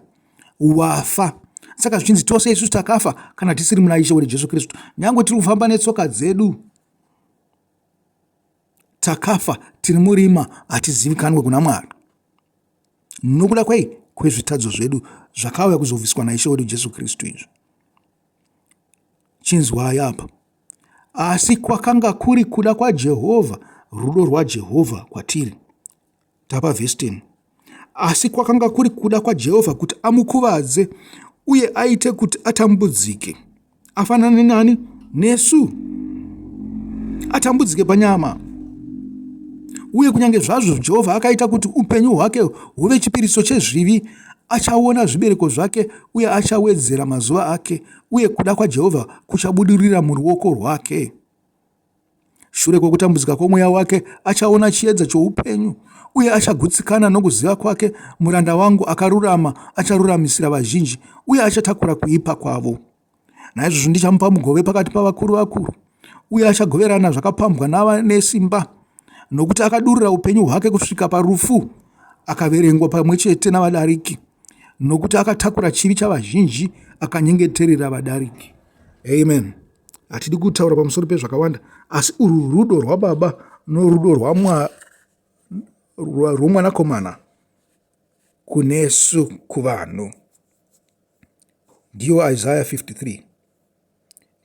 wafa. Saka zvichinzi tose isu takafa kana tisiri muna Ishe wedu Jesu Kristu. Nyangwe tiri kufamba netsoka dzedu, takafa, tiri murima, hatizivikanwe kuna Mwari. Nokuda kwezvitadzo zvedu zvakauya kuzobviswa naIshe wedu Jesu Kristu izvi. Chinzwai apa. Asi kwakanga kuri kuda kwaJehovha, rudo rwaJehovha kwatiri. Tapa vhesi 10. Asi kwakanga kuri kuda kwaJehovha kuti amukuvadze uye aite kuti atambudzike. Afanane nani? Nesu. atambudzike panyama. Uye kunyange zvazvo Jehovha akaita kuti upenyu hwake huve chipiriso chezvivi, achaona zvibereko zvake uye achawedzera mazuva ake, uye kuda kwaJehovha kuchabudirira muruoko rwake. Shure kwekutambudzika kwomweya wake achaona chiedza choupenyu, uye achagutsikana nokuziva kwake. Muranda wangu akarurama acharuramisira vazhinji, uye achatakura kuipa kwavo. Naizvozvo ndichamupa mugove pakati pavakuru vakuru, uye achagoverana zvakapambwa navane simba, nokuti akadurura upenyu hwake kusvika parufu, akaverengwa pamwe chete navadariki. Nokuti akatakura chivi chavazhinji, akanyengeterera vadariki. Amen. Hatidi kutaura pamusoro pezvakawanda, asi urwu rudo rwababa norudo rwomwanakomana kunesu kuvanhu. Ndiyo Isaya 53.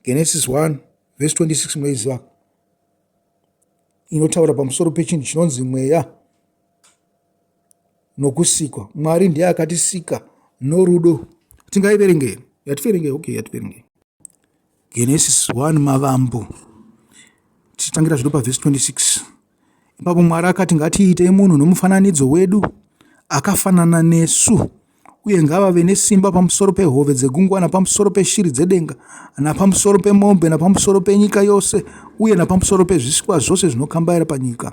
Genesis 1 verse 26 munoiziva, inotaura pamusoro pechinhu chinonzi mweya nokusikwa. Mwari ndiye akatisika norudo. Tingaiverengei? Yativerengei? Okay, yativerengei. Genesis 1 mavambo, tichitangira zvino paverse 26. Ipapo Mwari akati, ngatiitei munhu nomufananidzo wedu, akafanana nesu, uye ngavave nesimba pamusoro pehove dzegungwa, napamusoro peshiri dzedenga, napamusoro pemombe, napamusoro penyika yose, uye napamusoro pezvisikwa zvose zvinokambaira panyika.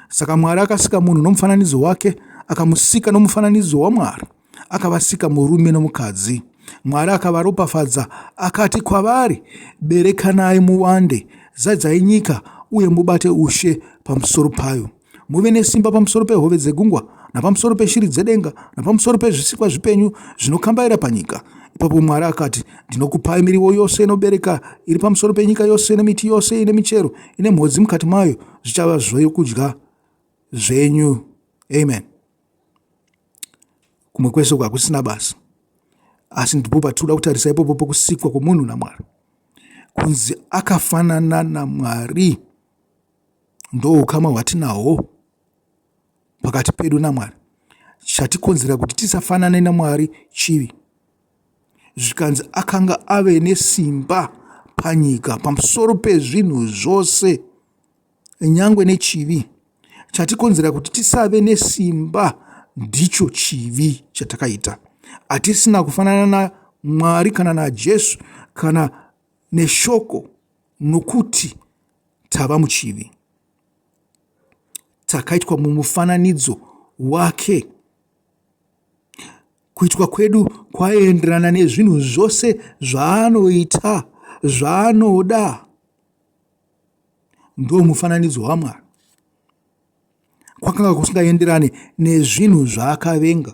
Saka Mwari akasika munhu nomufananidzo wake, akamusika nomufananidzo waMwari, akavasika murume nomukadzi. Mwari akavaropafadza akati kwavari, berekanai muwande, zadzai nyika uye mubate ushe pamusoro payo. Muve nesimba pamusoro pehove dzegungwa, napamusoro peshiri dzedenga, napamusoro pezvisikwa zvipenyu zvinokambaira panyika. Ipapo Mwari akati, ndinokupai miriwo yose inobereka iri pamusoro penyika yose, nemiti yose ine michero ine mhodzi mukati mayo, zvichava zvokudya zvenyu. Amen. Kumwe kwese hakusina basa, asi ndipo patinoda kutarisa ipopo pokusikwa kwomunhu naMwari. Kunzi akafanana naMwari ndo ukama hwatinahwo pakati pedu naMwari. Chatikonzera kuti tisafanane naMwari chivi. Zvikanzi akanga ave nesimba panyika pamusoro pezvinhu zvose, nyangwe nechivi. Chatikonzera kuti tisave nesimba ndicho chivi chatakaita. Hatisina kufanana naMwari kana naJesu kana neshoko, nokuti tava muchivi. Takaitwa mumufananidzo wake. Kuitwa kwedu kwaenderana nezvinhu zvose zvaanoita, zvaanoda. Ndo mufananidzo waMwari. Kwakanga kusingaenderane nezvinhu zvaakavenga.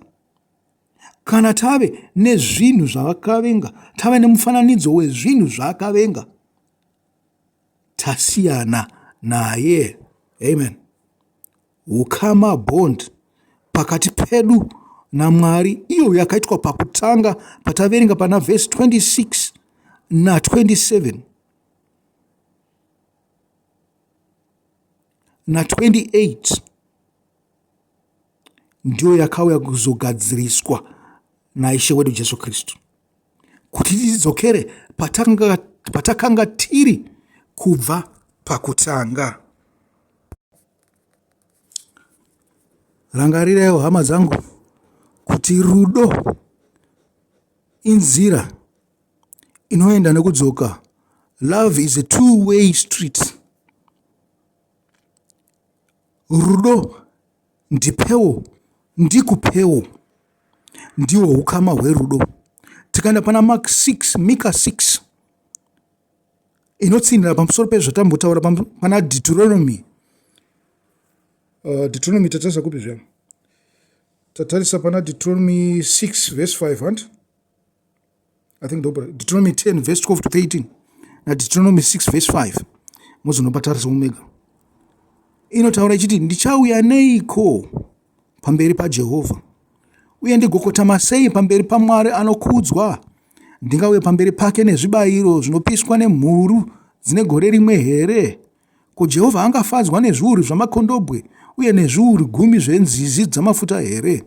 Kana tave nezvinhu zvaakavenga, tave nemufananidzo wezvinhu zvaakavenga, tasiyana naye. Amen. Hukama bond pakati pedu naMwari, iyo yakaitwa pakutanga pataverenga pana verse 26 na 27 na 28, ndiyo yakauya kuzogadziriswa naishe wedu Jesu Kristu, kuti tidzokere patakanga tiri kubva pakutanga. Rangarirai hama dzangu kuti rudo inzira inoenda nekudzoka. Love is a two-way street. Rudo ndipewo, ndikupewo, ndiwo hukama hwerudo. Tikaenda pana Micah 6 inotsinira pamusoro pezvatambotaura pana Deuteronomy. Deuteronomy tatarisa kupi zvema? Tatarisa pana Deuteronomy 6 verse 5 and I think Deuteronomy 10 verse 12 to 13 na Deuteronomy 6 verse 5 muzonopatarisa mumega. Inotaura ichiti, ndichauya neiko pamberi paJehovha, uye ndigokotama sei pamberi paMwari anokudzwa. Ndingauya pamberi pake nezvibayiro zvinopiswa nemhuru dzine gore rimwe here? Ko, Jehovha angafadzwa nezviuru zvamakondobwe uye nezviuru 10 zvenzizi dzamafuta here?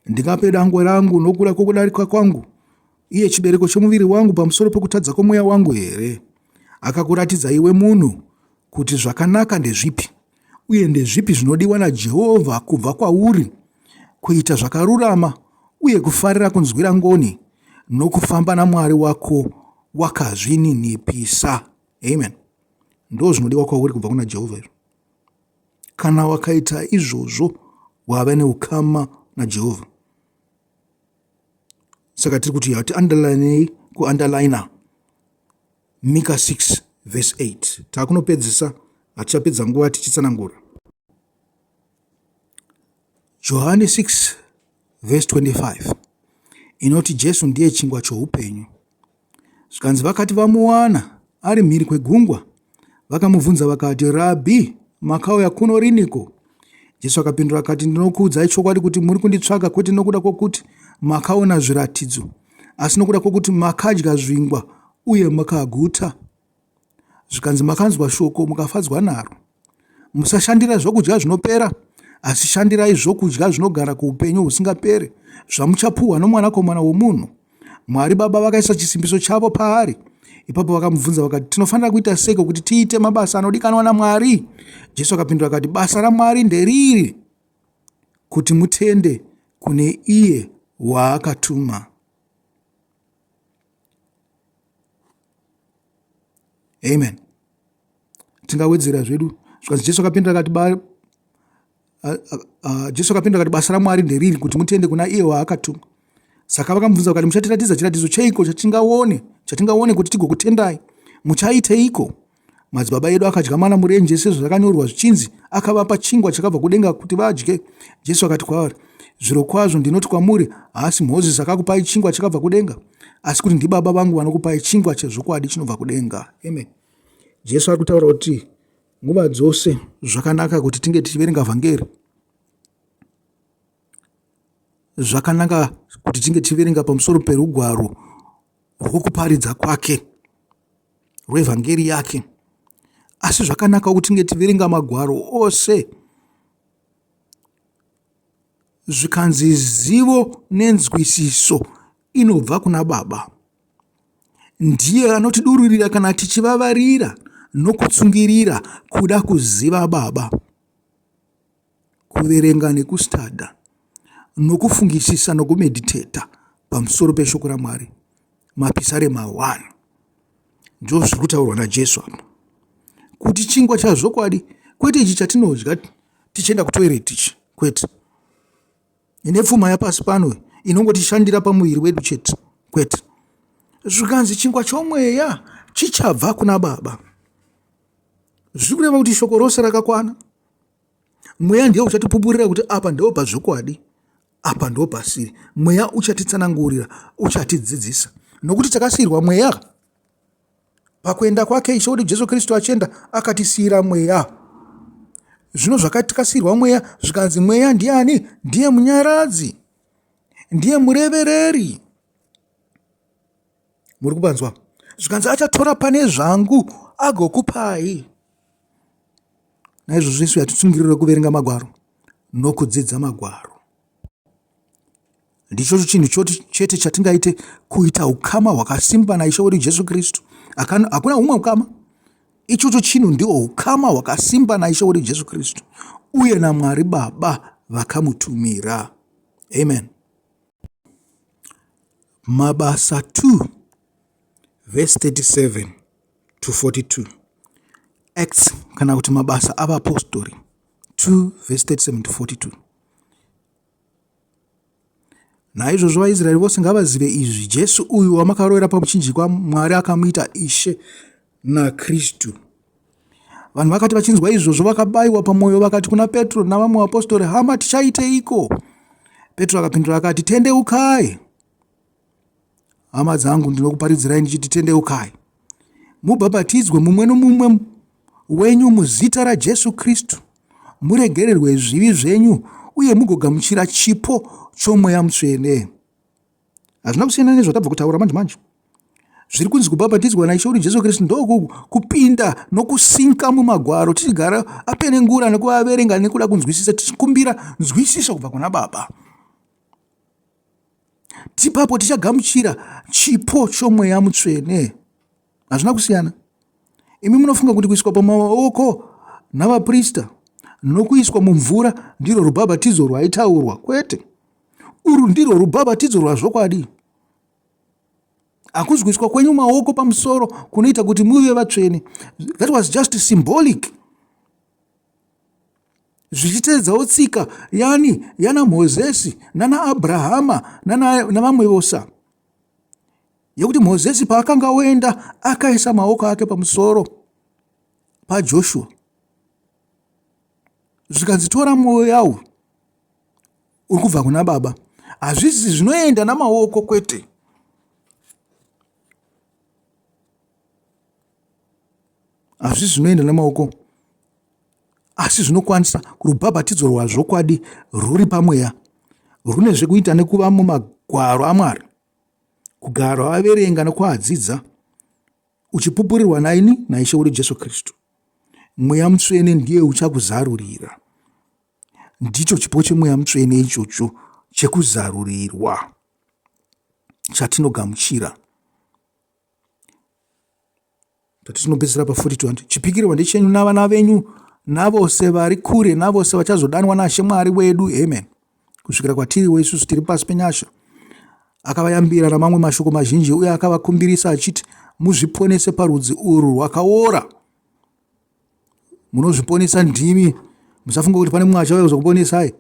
Ndingape dangwe rangu nokura kwokudarika kwangu, iye chibereko chomuviri wangu pamusoro pokutadza kwomweya wangu here? Akakuratidza iwe munhu kuti zvakanaka ndezvipi uye ndezvipi zvinodiwa naJehovha kubva kwauri, kuita zvakarurama uye kufarira kunzwira ngoni nokufamba naMwari wako wakazvininipisa. Amen. Ndo zvinodiwa kwauri kubva kuna Jehovha. Kana wakaita izvozvo wava neukama naJehovha. Saka tiri kuti kuunderline Micah 6 verse 8. Takunopedzisa, hatichapedza nguva tichitsanangura. Johani 6 verse 25 inoti Jesu ndiye chingwa choupenyu. Zvikanzi vakati vamuwana ari mhiri kwegungwa, vakamubvunza vakati, Rabhi, makauya kuno riniko? Jesu akapindura akati, ndinokuudzai chokwadi kuti muri kunditsvaka kwete nokuda kwokuti makaona zviratidzo, asi nokuda kwokuti makadya zvingwa uye makaguta. Zvikanzi makanzwa shoko mukafadzwa naro. Musashandira zvokudya zvinopera, asi shandirai zvokudya zvinogara kuupenyu husingaperi, zvamuchapuhwa noMwanakomana woMunhu. Mwari Baba vakaisa chisimbiso chavo paari. Ipapo vakamubvunza vakati, tinofanira kuita seiko kuti tiite mabasa anodikanwa naMwari? Jesu akapindura akati, basa raMwari nderiri, kuti mutende kune iye waakatuma. Amen. Tingawedzera zvedu. Jesu akapindura akati basa raMwari nderiri, kuti mutende kuna iye waakatuma. Saka vakamubvunza vakati, muchatiratidza chiratidzo cheiko chatingaone kuti tigokutendai? Muchaiteiko? Madzibaba edu akadya mana murenje sezvo zvakanyorwa zvichinzi, akavapa chingwa chakabva kudenga kuti vadye. Jesu akati kwavari, zvirokwazvo ndinoti kwamuri, haasi Mozisi akakupai chingwa chakabva kudenga, asi kuti ndiBaba vangu vanokupai chingwa chezvokwadi chinobva kudenga. Amen. Jesu ari kutaura kuti nguva dzose zvakanaka kuti tinge tichiverenga vhangeri. Zvakanaka kuti tinge tichiverenga pamusoro perugwaro rwokuparidza kwake, rwevhangeri yake. Asi zvakanaka kuti tinge tichiverenga magwaro ose. Zvikanzi zivo nenzwisiso inobva kuna Baba. Ndiye anotidururira kana tichivavarira nokutsungirira kuda kuziva Baba, kuverenga nekustada, nokufungisisa nokumediteta pamusoro peshoko raMwari. Mapisarema 1. Ndizvo zviri kutaurwa naJesu apa. Kuti chingwa chazvokwadi kwete ichi chatinodya tichienda kutoireti ichi, kwete. Ine pfuma yapasi pano inongotishandira pamuviri wedu chete, kwete. Zvikanzi chingwa chomweya chichabva kuna Baba. Zviri kureva kuti shoko rose rakakwana. Mweya ndiye uchatipupurira kuti apa ndo pazvokwadi, apa ndo pasiri. Mweya uchatitsanangurira, uchatidzidzisa. Nokuti takasiyirwa mweya. Pakuenda kwake Ishe wedu Jesu Kristu achienda akatisiyira mweya. Zvino zvakati takasiyirwa mweya, zvikanzi mweya ndiani? Ndiye munyaradzi, ndiye murevereri. Muri kubanzwa? Zvikanzi achatora pane zvangu agokupai. Naizvozvo Jesu yatitsungirira kuverenga magwaro nokudzidza magwaro. Ndicho chinhu chete chatingaite kuita ukama hwakasimba naIshe wedu Jesu Kristu. Hakuna humwe ukama. Ichocho chinhu ndiwo ukama hwakasimba naIshe wedu Jesu Kristu uye naMwari Baba vakamutumira. Amen. Mabasa 2 verse 37 to 42. Acts kana kuti mabasa avaapostoli 2 verse 37 to 42. Naizvozvo vaIsraeri vose ngavazive izvi, Jesu uyu wamakarovera pamuchinjikwa Mwari akamuita Ishe naKristu. Vanhu vakati vachinzwa izvozvo vakabayiwa pamwoyo, vakati kuna Petro navamwe vaapostoli, hama tichaiteiko? Petro akapindura akati, tendeukai. Hama dzangu, ndinokuparidzirai ndichiti tendeukai, mubhabhatidzwe mumwe nomumwe wenyu muzita raJesu Kristu, muregererwe zvivi zvenyu uye mugogamuchira chipo chomweya mutsvene. Hazvina kusiyana nezvatabva kutaura manje. Zviri kunzi kubhabhatidzwa naIshe wedu Jesu Kristu ndokupinda nokusinka mumagwaro, tichigara apenengura nekuaverenga nekuda kunzwisisa, tichikumbira nzwisiso kubva kuna Baba. Tipapo tichagamuchira chipo chomweya mutsvene. Hazvina kusiyana. Imi munofunga kuti kuiswa pamaoko navaprista nokuiswa mumvura ndiro rubhabhatidzo rwaitaurwa? Kwete, uru ndiro rubhabhatidzo rwazvokwadi. Hakuzi kuiswa kwenyu maoko pamusoro kunoita kuti muve vatsvene. That was just symbolic. Zvichiteedzawo tsika yana Mozesi nana Abrahama navamwe vosa, yekuti Mozesi paakanga oenda akaisa maoko ake pamusoro paJoshua, zvikanzitora mwoyo yawo uri kubva kuna Baba. Hazvisi zvinoenda namaoko, kwete. Hazvisi zvinoenda namaoko, asi zvinokwanisa kurubhabhatidzo rwazvokwadi rwuri pamweya, rune zvekuita nekuva mumagwaro aMwari, kugara waverenga nokuadzidza, uchipupurirwa naini naIshe wedu Jesu Kristu. Mweya mutsvene ndiye uchakuzarurira. Ndicho chipo chemweya mutsvene ichocho, chekuzarurirwa, chatinogamuchira. Tatinopedzera pa42. Chipikirwa ndechenyu navana venyu navose vari kure navose vachazodanwa naShe Mwari wedu. Amen. Kusvikira kwatiri wesu tiri pasi penyasha, akavayambira namamwe mashoko mazhinji uye akavakumbirisa achiti, muzviponese parudzi urwu rwakaora. Munozviponesa ndimi, musafunga kuti pane mumwe achauya kuzokuponesai.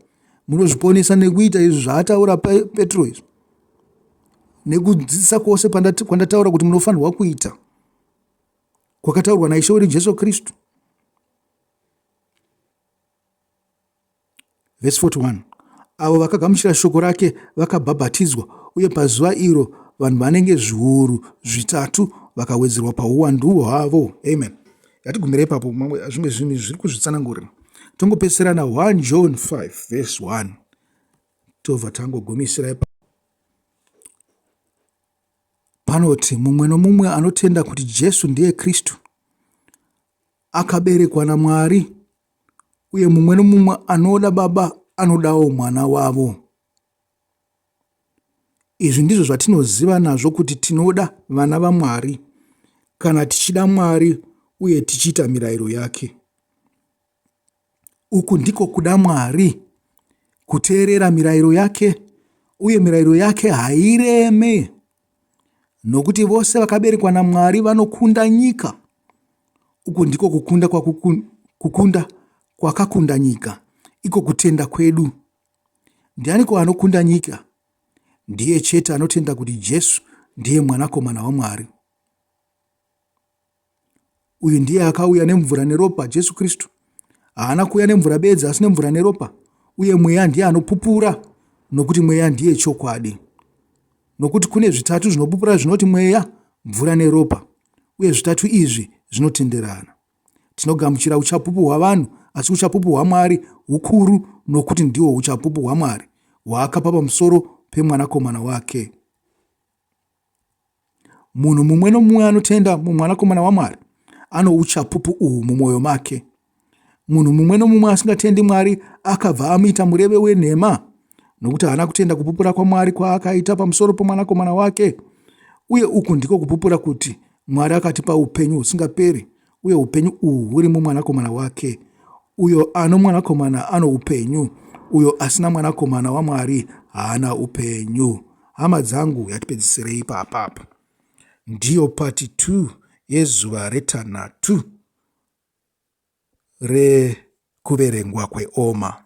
Munozviponesa nekuita izvi zvaataura Petro izvi, nekudzidzisa kwose kwandataura kuti munofanirwa kuita, kwakataurwa naIshe wedu Jesu Kristu. Verse 41. Avo vakagamuchira shoko rake vakabhabhatidzwa, uye pazuva iro vanhu vanenge 3,000 vakawedzerwa pauwandu hwavo. Amen. Yatigumira ipapo, zvimwe zvinhu zviri kuzvitsanangurira. Tongopedzisira na 1 John 5 verse 1. Tobva tangogumisira ipapo. Panoti, mumwe nomumwe anotenda kuti Jesu ndiye Kristu akaberekwa naMwari, uye mumwe nomumwe anoda Baba anodawo mwana wavo. Izvi ndizvo zvatinoziva nazvo kuti tinoda vana vaMwari, kana tichida Mwari uye tichiita mirayiro yake. Uku ndiko kuda Mwari, kuteerera mirayiro yake, uye mirayiro yake haireme, nokuti vose vakaberekwa naMwari vanokunda nyika. Uku ndiko kukunda kwakakunda nyika, iko kutenda kwedu. Ndianiko anokunda nyika? Ndiye chete anotenda kuti Jesu ndiye mwanakomana waMwari. Uyu ndiye akauya nemvura neropa, Jesu Kristu. Haana kuuya nemvura bedzi, asi nemvura neropa. Uye mweya ndiye anopupura, nokuti mweya ndiye chokwadi. Nokuti kune zvitatu zvinopupura zvinoti mweya, mvura neropa, uye zvitatu izvi zvinotenderana. Tinogamuchira uchapupu hwavanhu, asi uchapupu hwaMwari hukuru, nokuti ndihwo uchapupu hwaMwari hwaakapa pamusoro pemwanakomana wake. Munhu mumwe nomumwe anotenda mumwanakomana waMwari ano uchapupu uhu mumwoyo make. Munhu mumwe nomumwe asingatendi Mwari akabva amuita mureve wenhema, nokuti haana kutenda kupupura kwaMwari kwaakaita pamusoro pomwanakomana wake. Uye uku ndiko kupupura kuti Mwari akatipa upenyu husingaperi, uye upenyu uhu huri mumwanakomana wake. Uyo ano mwanakomana ano upenyu, uyo asina mwanakomana waMwari haana upenyu. Hama dzangu, yatipedzisirei papapa. Ndiyo part 2 yezuva retanhatu rekuverengwa kweOmer.